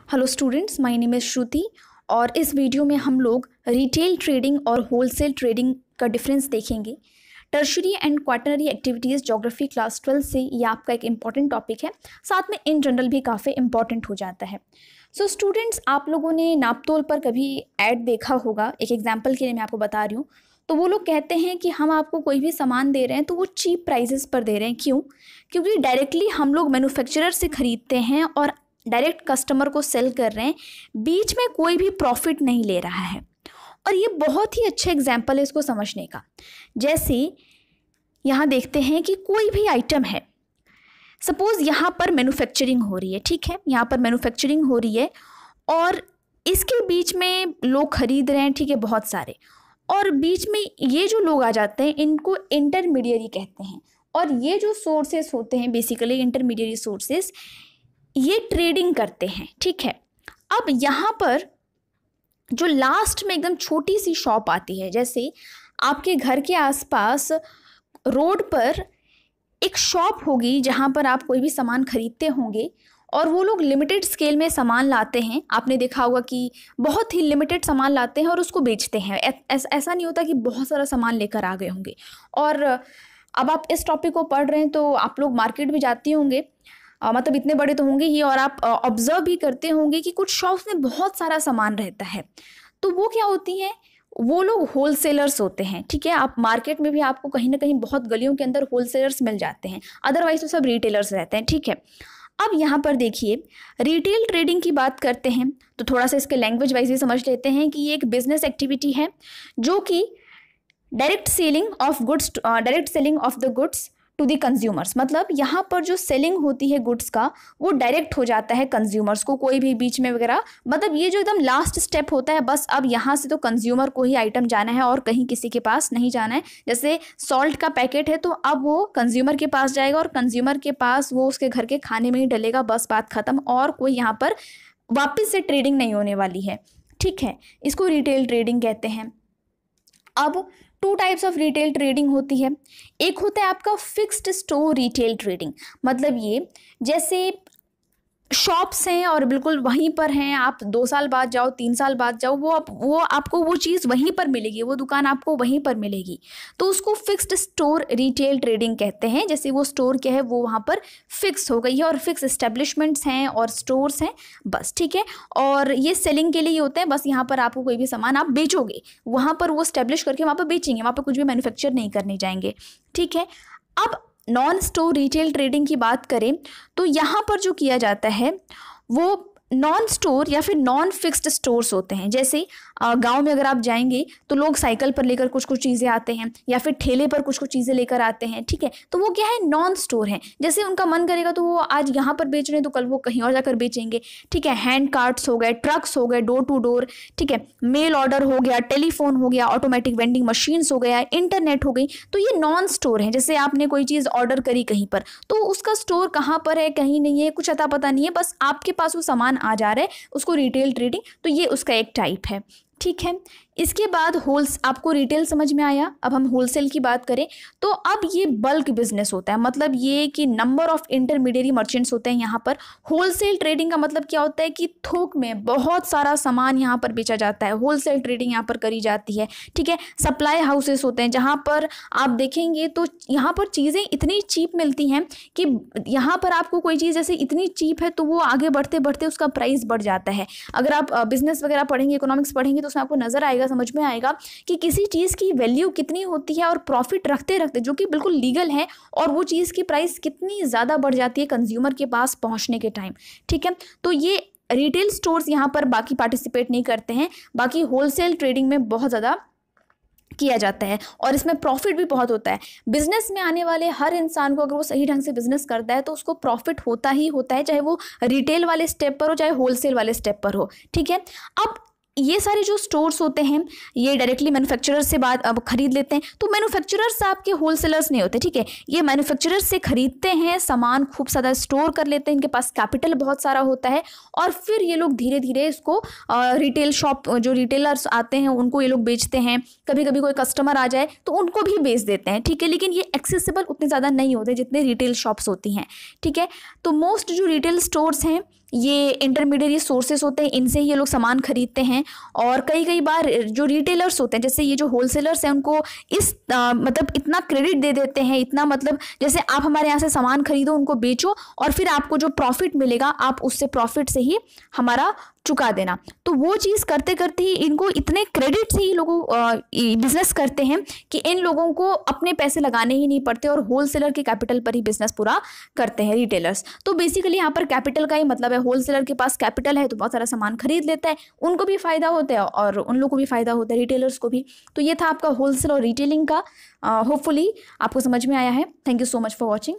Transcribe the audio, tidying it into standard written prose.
Hello students, my name is Shruti और इस video में हम लोग रिटेल ट्रेडिंग और होलसेल ट्रेडिंग का डिफरेंस देखेंगे। Tertiary and quaternary activities geography class 12 से ये आपका एक इम्पॉर्टेंट टॉपिक है, साथ में इन जनरल भी काफ़ी इम्पॉर्टेंट हो जाता है। सो स्टूडेंट्स, आप लोगों ने नापतोल पर कभी ऐड देखा होगा। एक एग्जाम्पल के लिए मैं आपको बता रही हूँ। तो वो लोग कहते हैं कि हम आपको कोई भी सामान दे रहे हैं तो वो चीप प्राइजेस पर दे रहे हैं। क्यों? क्योंकि डायरेक्टली हम लोग मैन्युफैक्चरर से ख़रीदते हैं और डायरेक्ट कस्टमर को सेल कर रहे हैं, बीच में कोई भी प्रॉफिट नहीं ले रहा है। और ये बहुत ही अच्छा एग्जाम्पल है इसको समझने का। जैसे यहाँ देखते हैं कि कोई भी आइटम है, सपोज यहाँ पर मैन्युफैक्चरिंग हो रही है, ठीक है, यहाँ पर मैन्युफैक्चरिंग हो रही है और इसके बीच में लोग खरीद रहे हैं, ठीक है, बहुत सारे, और बीच में ये जो लोग आ जाते हैं इनको इंटरमीडियरी कहते हैं। और ये जो सोर्सेस होते हैं बेसिकली इंटरमीडियरी सोर्सेस, ये ट्रेडिंग करते हैं, ठीक है। अब यहाँ पर जो लास्ट में एकदम छोटी सी शॉप आती है, जैसे आपके घर के आसपास रोड पर एक शॉप होगी जहाँ पर आप कोई भी सामान खरीदते होंगे और वो लोग लिमिटेड स्केल में सामान लाते हैं। आपने देखा होगा कि बहुत ही लिमिटेड सामान लाते हैं और उसको बेचते हैं। ऐसा नहीं होता कि बहुत सारा सामान लेकर आ गए होंगे। और अब आप इस टॉपिक को पढ़ रहे हैं तो आप लोग मार्केट भी जाते होंगे, मतलब इतने बड़े तो होंगे ही, और आप ऑब्जर्व भी करते होंगे कि कुछ शॉप्स में बहुत सारा सामान रहता है। तो वो क्या होती हैं, वो लोग होलसेलर्स होते हैं, ठीक है। आप मार्केट में भी आपको कहीं ना कहीं बहुत गलियों के अंदर होलसेलर्स मिल जाते हैं, अदरवाइज तो सब रिटेलर्स रहते हैं, ठीक है। अब यहाँ पर देखिए, रिटेल ट्रेडिंग की बात करते हैं तो थोड़ा सा इसके लैंग्वेज वाइज भी समझ लेते हैं कि ये एक बिजनेस एक्टिविटी है जो कि direct selling of the goods to the consumers. मतलब यहाँ पर जो सेलिंग होती है गुड्स का वो डायरेक्ट हो जाता है कंज्यूमर्स को, कोई भी बीच में वगैरह, मतलब ये जो एकदम लास्ट स्टेप होता है, बस अब यहाँ से तो कंज्यूमर को ही आइटम जाना है और कहीं किसी के पास नहीं जाना है। जैसे सॉल्ट का पैकेट है तो अब वो कंज्यूमर के पास जाएगा और कंज्यूमर के पास वो उसके घर के खाने में ही डलेगा, बस बात खत्म, और कोई यहाँ पर वापस से ट्रेडिंग नहीं होने वाली है, ठीक है। इसको रिटेल ट्रेडिंग कहते हैं। अब two types of retail trading होती है। एक होता है आपका फिक्स्ड स्टोर रिटेल ट्रेडिंग, मतलब ये जैसे शॉप्स हैं और बिल्कुल वहीं पर हैं, आप 2 साल बाद जाओ, 3 साल बाद जाओ, वो आपको वो चीज़ वहीं पर मिलेगी, वो दुकान आपको वहीं पर मिलेगी, तो उसको फिक्स्ड स्टोर रिटेल ट्रेडिंग कहते हैं। जैसे वो स्टोर क्या है, वो वहाँ पर फिक्स हो गई है और फिक्स एस्टेब्लिशमेंट्स हैं और स्टोर्स हैं, बस, ठीक है। और ये सेलिंग के लिए होते हैं, बस यहाँ पर आपको कोई भी सामान आप बेचोगे, वहाँ पर वो स्टैब्लिश करके वहाँ पर बेचेंगे, वहाँ पर कुछ भी मैन्युफैक्चर नहीं करने जाएंगे, ठीक है। अब नॉन स्टोर रिटेल ट्रेडिंग की बात करें तो यहाँ पर जो किया जाता है वो नॉन स्टोर या फिर नॉन फिक्स्ड स्टोर्स होते हैं। जैसे गांव में अगर आप जाएंगे तो लोग साइकिल पर लेकर कुछ कुछ चीज़ें आते हैं या फिर ठेले पर कुछ कुछ चीज़ें लेकर आते हैं, ठीक है। तो वो क्या है, नॉन स्टोर है। जैसे उनका मन करेगा तो वो आज यहाँ पर बेच रहे हैं तो कल वो कहीं और जाकर बेचेंगे, ठीक है। हैंड कार्ट्स हो गए, ट्रक्स हो गए, डोर टू डोर, ठीक है, मेल ऑर्डर हो गया, टेलीफोन हो गया, ऑटोमेटिक वेंडिंग मशीन्स हो गया, इंटरनेट हो गई, तो ये नॉन स्टोर है। जैसे आपने कोई चीज़ ऑर्डर करी कहीं पर, तो उसका स्टोर कहाँ पर है, कहीं नहीं है, कुछ अता पता नहीं है, बस आपके पास वो सामान आ जा रहा है, उसको रिटेल ट्रेडिंग, तो ये उसका एक टाइप है, ठीक है। इसके बाद आपको रिटेल समझ में आया। अब हम होलसेल की बात करें तो अब ये बल्क बिजनेस होता है, मतलब ये कि नंबर ऑफ इंटरमीडियरी मर्चेंट्स होते हैं यहाँ पर। होलसेल ट्रेडिंग का मतलब क्या होता है कि थोक में बहुत सारा सामान यहाँ पर बेचा जाता है, होलसेल ट्रेडिंग यहाँ पर करी जाती है, ठीक है। सप्लाई हाउसेस होते हैं जहाँ पर आप देखेंगे तो यहाँ पर चीज़ें इतनी चीप मिलती हैं कि यहाँ पर आपको कोई चीज़ जैसे इतनी चीप है तो वो आगे बढ़ते बढ़ते उसका प्राइस बढ़ जाता है। अगर आप बिजनेस वगैरह पढ़ेंगे, इकोनॉमिक्स पढ़ेंगे, तो उसमें आपको नजर आएगा, समझ में आएगा कि किसी चीज़ की वैल्यू कितनी होती है और प्रॉफिट रखते रखते, जो कि बिल्कुल लीगल है, और वो चीज़ की प्राइस कितनी ज़्यादा बढ़ जाती है कंज्यूमर के पास पहुंचने के टाइम, ठीक है। तो ये रिटेल स्टोर्स यहाँ पर बाकी पार्टिसिपेट नहीं करते हैं, बाकी होलसेल ट्रेडिंग में बहुत ज़्यादा किया जाता है और इसमें प्रॉफिट भी बहुत होता है। बिजनेस में आने वाले हर इंसान को अगर वो सही ढंग से बिजनेस करता है तो उसको प्रॉफिट होता ही होता है, चाहे वो रिटेल वाले स्टेप पर हो चाहे होलसेल वाले स्टेप पर हो, ठीक है। अब ये सारे जो स्टोर्स होते हैं ये डायरेक्टली मैन्युफैक्चरर से अब खरीद लेते हैं, तो मैन्युफैक्चरर्स आपके होलसेलर्स नहीं होते, ठीक है। ये मैन्युफैक्चरर से खरीदते हैं सामान, खूब ज़्यादा स्टोर कर लेते हैं, इनके पास कैपिटल बहुत सारा होता है, और फिर ये लोग धीरे धीरे इसको रिटेल शॉप, जो रिटेलर्स आते हैं उनको ये लोग बेचते हैं। कभी कभी कोई कस्टमर आ जाए तो उनको भी बेच देते हैं, ठीक है। लेकिन ये एक्सेसिबल उतने ज़्यादा नहीं होते जितने रिटेल शॉप्स होती हैं, ठीक है। तो मोस्ट जो रिटेल स्टोर्स हैं ये इंटरमीडिएट सोर्सेस होते हैं, इनसे ही ये लोग सामान खरीदते हैं। और कई बार जो रिटेलर्स होते हैं, जैसे ये जो होलसेलर्स हैं, उनको इस मतलब इतना क्रेडिट दे देते हैं, इतना मतलब जैसे आप हमारे यहाँ से सामान खरीदो, उनको बेचो, और फिर आपको जो प्रॉफिट मिलेगा आप उससे प्रॉफिट से ही हमारा चुका देना। तो वो चीज़ करते करते ही इनको इतने क्रेडिट से ही लोगों बिजनेस करते हैं कि इन लोगों को अपने पैसे लगाने ही नहीं पड़ते और होलसेलर के कैपिटल पर ही बिजनेस पूरा करते हैं रिटेलर्स। तो बेसिकली यहाँ पर कैपिटल का ही मतलब है, होलसेलर के पास कैपिटल है तो बहुत सारा सामान खरीद लेता है, उनको भी फायदा होता है और उन लोगों को भी फायदा होता है, रिटेलर्स को भी। तो ये था आपका होलसेल और रिटेलिंग का। होपफुली आपको समझ में आया है। Thank you so much for watching.